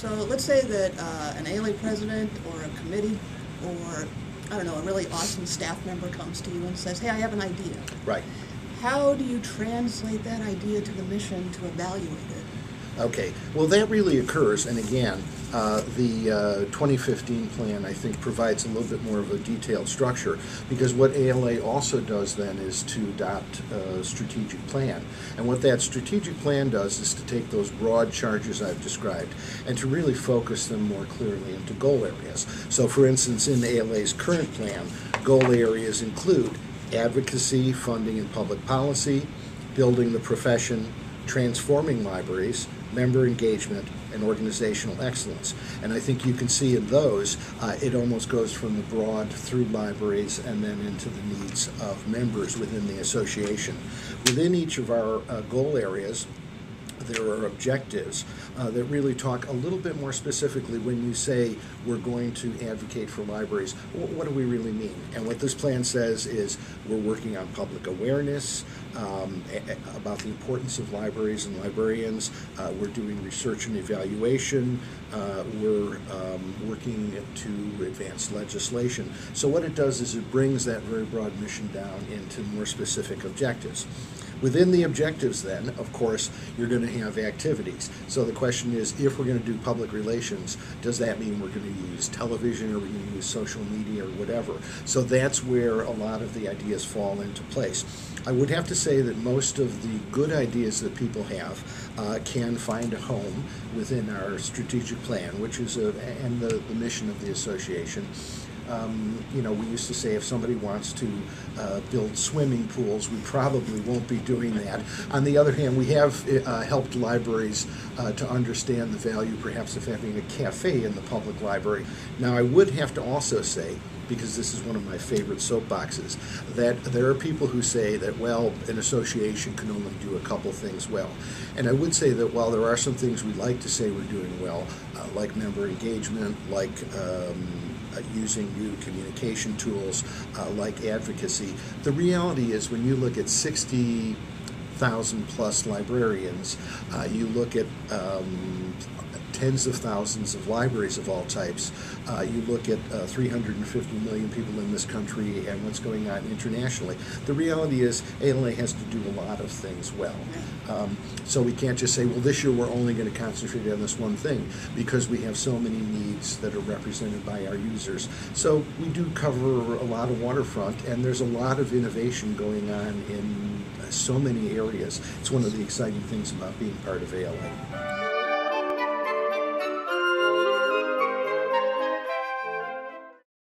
So let's say that an ALA president or a committee or, I don't know, a really awesome staff member comes to you and says, hey, I have an idea. Right. How do you translate that idea to the mission to evaluate it? Okay, well that really occurs, and again, the 2015 plan I think provides a little bit more of a detailed structure, because what ALA also does then is to adopt a strategic plan. And what that strategic plan does is to take those broad charges I've described and to really focus them more clearly into goal areas. So for instance, in ALA's current plan, goal areas include advocacy, funding and public policy, building the profession, transforming libraries, member engagement, and organizational excellence. And I think you can see in those, it almost goes from the broad through libraries and then into the needs of members within the association. Within each of our goal areas, there are objectives that really talk a little bit more specifically. When you say we're going to advocate for libraries, what do we really mean? And what this plan says is we're working on public awareness about the importance of libraries and librarians. We're doing research and evaluation. We're working to advance legislation. So what it does is it brings that very broad mission down into more specific objectives. Within the objectives then, of course, you're going to have activities. So the question is, if we're going to do public relations, does that mean we're going to use television or we're going to use social media or whatever? So that's where a lot of the ideas fall into place. I would have to say that most of the good ideas that people have can find a home within our strategic plan, which is and the mission of the association. You know, we used to say if somebody wants to build swimming pools, we probably won't be doing that. On the other hand, we have helped libraries to understand the value perhaps of having a cafe in the public library. Now, I would have to also say, because this is one of my favorite soapboxes, that there are people who say that, well, an association can only do a couple things well. And I would say that while there are some things we'd like to say we're doing well, like member engagement, like using new communication tools, like advocacy, the reality is when you look at 60,000 plus librarians, you look at tens of thousands of libraries of all types. You look at 350 million people in this country and what's going on internationally. The reality is ALA has to do a lot of things well. So we can't just say, well, this year we're only going to concentrate on this one thing, because we have so many needs that are represented by our users. So we do cover a lot of waterfront, and there's a lot of innovation going on in so many areas. It's one of the exciting things about being part of ALA.